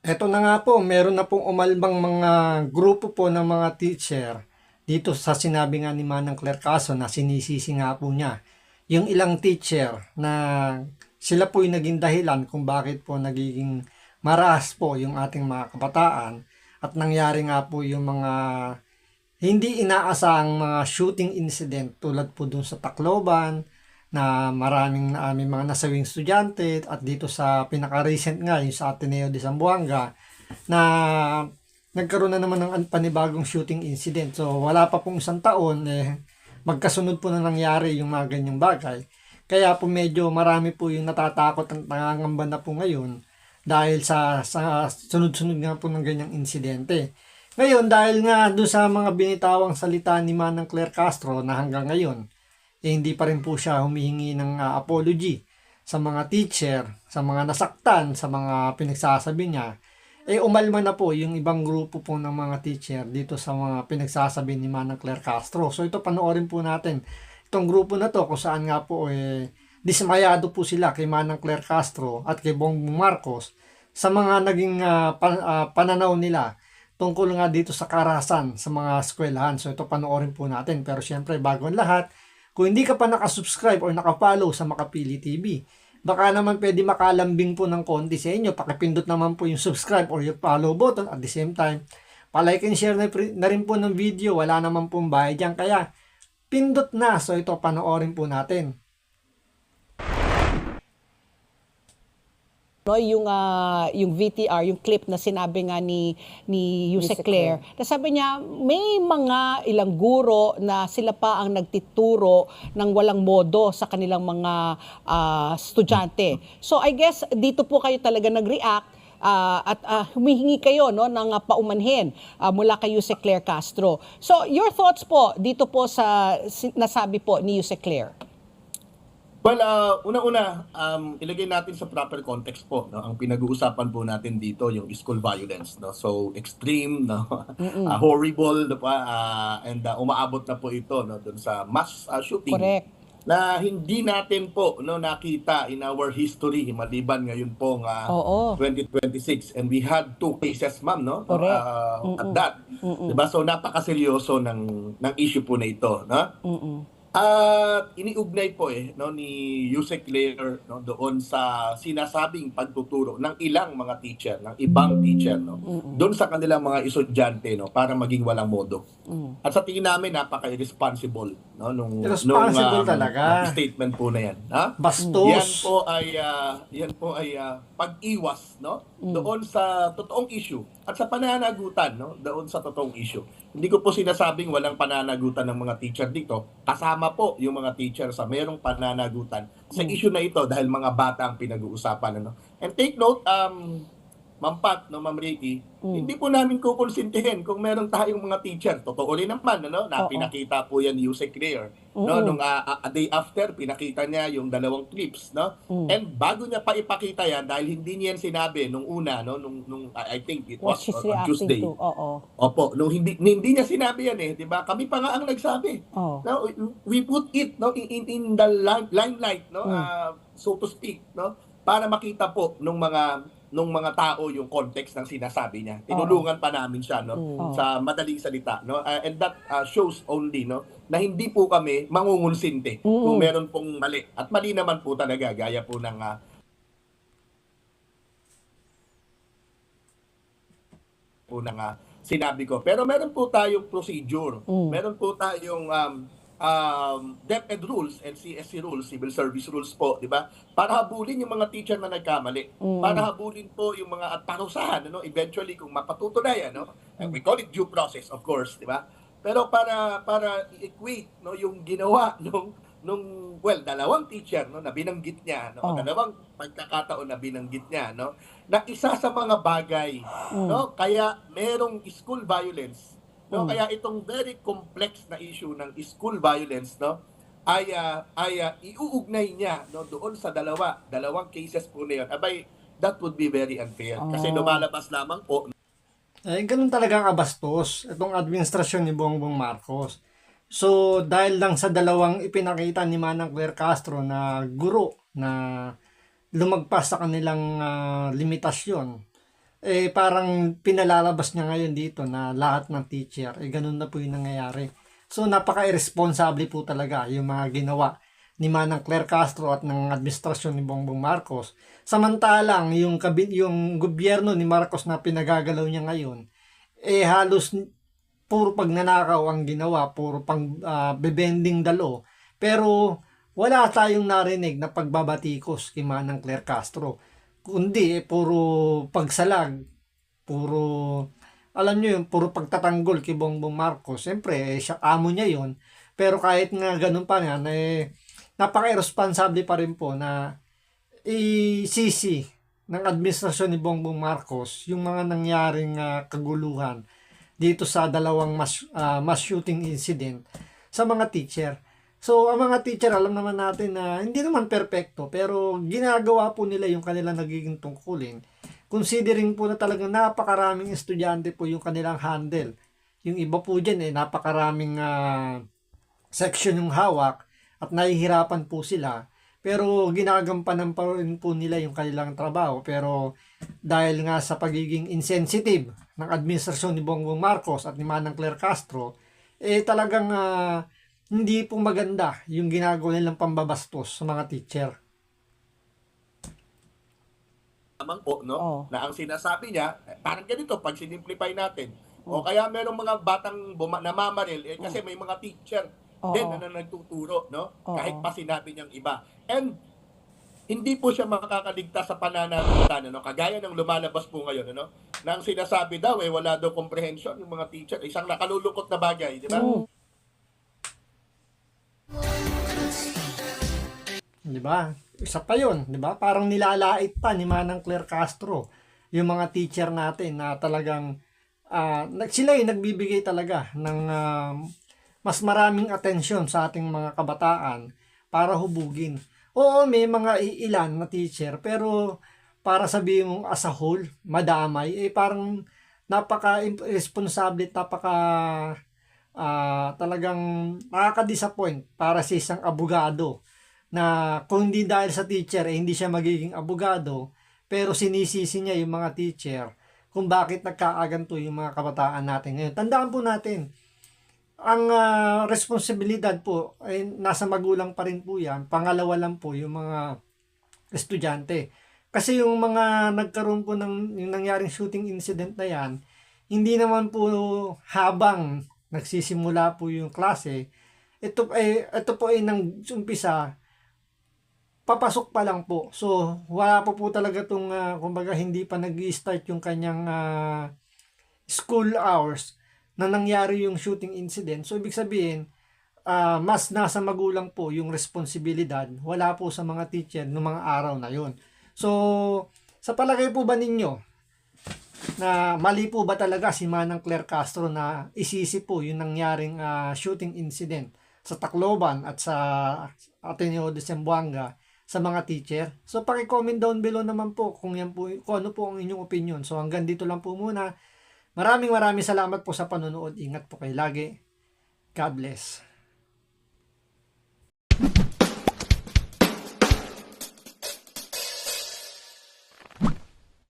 Eto na nga po, meron na pong umalbang mga grupo po ng mga teacher dito sa sinabi nga ni Manang Claire Caso na sinisisi nga po niya. Yung ilang teacher na sila po yung naging dahilan kung bakit po nagiging maras po yung ating mga kabataan at nangyari nga po yung mga hindi inaasahang mga shooting incident tulad po dun sa Tacloban na maraming aming mga nasawing estudyante at dito sa pinaka-recent nga yung sa Ateneo de Zamboanga na nagkaroon na naman ng panibagong shooting incident. So wala pa pong isang taon magkasunod po na nangyari yung mga ganyang bagay. Kaya po medyo marami po yung natatakot at nangangamba na po ngayon dahil sa sunod-sunod nga po ng ganyang insidente. Ngayon, dahil nga doon sa mga binitawang salita ni Manang Claire Castro na hanggang ngayon, hindi pa rin po siya humihingi ng apology sa mga teacher, sa mga nasaktan, sa mga pinagsasabi niya, umalma na po yung ibang grupo po ng mga teacher dito sa mga pinagsasabi ni Manang Claire Castro. So ito panoorin po natin itong grupo na to kung saan nga po dismayado po sila kay Manang Claire Castro at kay Bongbong Marcos sa mga naging pananaw nila tungkol nga dito sa karahasan sa mga eskwelahan. So ito panoorin po natin. Pero syempre bago ang lahat, kung hindi ka pa nakasubscribe or nakafollow sa Makapili TV, baka naman pwede makalambing po ng konti sa inyo. Pakipindot naman po yung subscribe or yung follow button at the same time. Palike and share na rin po ng video. Wala naman pong bayad dyan. Kaya pindot na. So ito panoorin po natin. No, yung VTR, yung clip na sinabi nga ni Yuse Claire, na sabi niya may mga ilang guro na sila pa ang nagtituro ng walang modo sa kanilang mga estudyante. So I guess dito po kayo talaga nag-react at humihingi kayo no ng paumanhin mula kay Yuse Claire Castro. So your thoughts po dito po sa nasabi po ni Yuse Claire? Well, una-una, ilagay natin sa proper context po, no? Ang pinag-uusapan po natin dito yung school violence, no? So extreme, no? Horrible, no pa, and umaabot na po ito, no, doon sa mass shooting Correct. na hindi natin po no nakita in our history maliban ngayon pong Oo. 2026, and we had 2 cases, ma'am, no? Correct. At that. Diba? So napakaseryoso ng issue po na ito, no? At iniugnay po no ni Yuse Claire no doon sa sinasabing pagtuturo ng ilang mga teacher, ng ibang teacher, no, doon sa kanilang mga estudyante, no, para maging walang modo. At sa tingin namin napaka-irresponsible no nung Irresponsible talaga. statement po na yan, ha? Bastos. Yan po ay pag-iwas no doon sa totoong issue at sa pananagutan no doon sa totoong issue. Hindi ko po sinasabing walang pananagutan ng mga teacher dito. Kasama po yung mga teacher sa merong pananagutan sa issue na ito dahil mga bata ang pinag-uusapan, ano. And take note, Ma'am Pat, no, Ma'am Ricky, hindi po namin kukonsintihin kung meron tayong mga teacher. Totoo rin naman, ano, na pinakita po yan ni Yuse Claire. No, nung a day after, pinakita niya yung 2 clips, no? And bago niya pa ipakita yan, dahil hindi niya yan sinabi nung una, no, nung I think it was What she's on Tuesday. reacting to. Oo. Opo, nung hindi niya sinabi yan, 'di ba? Kami pa nga ang nagsabi. Oh. No, we put it no in the limelight, no, so to speak, no, para makita po nung mga tao yung context ng sinasabi niya. Tinulungan pa namin siya, no, sa madaling salita, no. And that shows only, no, na hindi po kami mangungulsinte kung meron pong mali. At mali naman po talaga gaya po ng sinabi ko. Pero meron po tayong procedure. Meron po tayong DepEd rules and CSC rules, civil service rules po, di ba? Para habulin yung mga teacher na nagkamali. Para habulin po yung mga at parusahan, ano, eventually kung mapatutunayan, no? We call it due process, of course, di ba? Pero para i-equate no yung ginawa nung 2 teacher no na binanggit niya, no, 2 pagkakataon na binanggit niya, no, na isa sa mga bagay, no, kaya merong school violence, no, kaya itong very complex na issue ng school violence, no, ay iuugnay niya no doon sa dalawang cases po na yun. Abay, that would be very unfair kasi lumalabas lamang po Ganun talaga kabastos itong administrasyon ni Bongbong Marcos. So, dahil lang sa dalawang ipinakita ni Manang Claire Castro na guro na lumagpas sa kanilang limitasyon, parang pinalalabas niya ngayon dito na lahat ng teacher, ganun na po yung nangyayari. So, napaka-irresponsible po talaga yung mga ginawa ni Manang Claire Castro at ng administrasyon ni Bongbong Marcos. Samantalang, yung gobyerno ni Marcos na pinagagalaw niya ngayon, halos puro pagnanakaw ang ginawa, puro pang bebending the law. Pero, wala tayong narinig na pagbabatikos kay Manang Claire Castro. Kundi puro pagsalag, puro, alam nyo yun, puro pagtatanggol kay Bongbong Marcos. Siyempre, siya, amo niya yun. Pero kahit nga ganun pa nga, napaka-irresponsible pa rin po na isisi ng administrasyon ni Bongbong Marcos yung mga nangyaring kaguluhan dito sa dalawang mass shooting incident sa mga teacher. So, ang mga teacher, alam naman natin na hindi naman perpekto, pero ginagawa po nila yung kanilang nagiging tungkulin. Considering po na talagang napakaraming estudyante po yung kanilang handle. Yung iba po dyan, napakaraming section yung hawak at nahihirapan po sila. Pero ginagampanan pa rin po nila yung kanilang trabaho. Pero dahil nga sa pagiging insensitive ng administrasyon ni Bongbong Marcos at ni Manang Claire Castro, talagang hindi po maganda yung ginagawa nilang pambabastos sa mga teacher. Naman po, no? Oh. Na ang sinasabi niya, parang ganito, pag sinimplify natin, o kaya merong mga batang namamaril, kasi may mga teacher din na nagtuturo, no? Kahit pa sinabi niyang iba. And hindi po siya makakaligtas sa pananalitan, no? Kagaya ng lumalabas po ngayon, no? Na ang sinasabi daw, wala daw comprehension yung mga teacher. Isang nakalulungkot na bagay, di ba? Di ba? Isa pa yun, di ba? Parang nilalait pa ni Manang Claire Castro yung mga teacher natin na talagang sila nagbibigay talaga ng mas maraming atensyon sa ating mga kabataan para hubugin. Oo, may mga ilan na teacher, pero para sabihin mong as a whole, madamay, parang napaka-irresponsible, talagang nakaka-disappoint para sa isang abogado na kung hindi dahil sa teacher, hindi siya magiging abogado, pero sinisisi niya yung mga teacher kung bakit nagkakaganto yung mga kabataan natin ngayon. Tandaan po natin, ang responsibilidad po ay nasa magulang pa rin po yan. Pangalawa lang po yung mga estudyante. Kasi yung mga nagkaroon po yung nangyaring shooting incident na yan, hindi naman po habang nagsisimula po yung klase, ito po ay nang umpisa, papasok pa lang po. So, wala pa po talaga itong, kumbaga, hindi pa nag-i-start yung kanyang school hours na nangyari yung shooting incident. So, ibig sabihin, mas nasa magulang po yung responsibilidad. Wala po sa mga teacher noong mga araw na yun. So, sa palagay po ba ninyo, na mali po ba talaga si Manang Claire Castro na isisi po yung nangyaring shooting incident sa Tacloban at sa Ateneo de Zamboanga sa mga teacher? So, paki-comment down below naman po kung ano po ang inyong opinion. So, hanggang dito lang po muna. Maraming salamat po sa panonood. Ingat po kayo lagi. God bless.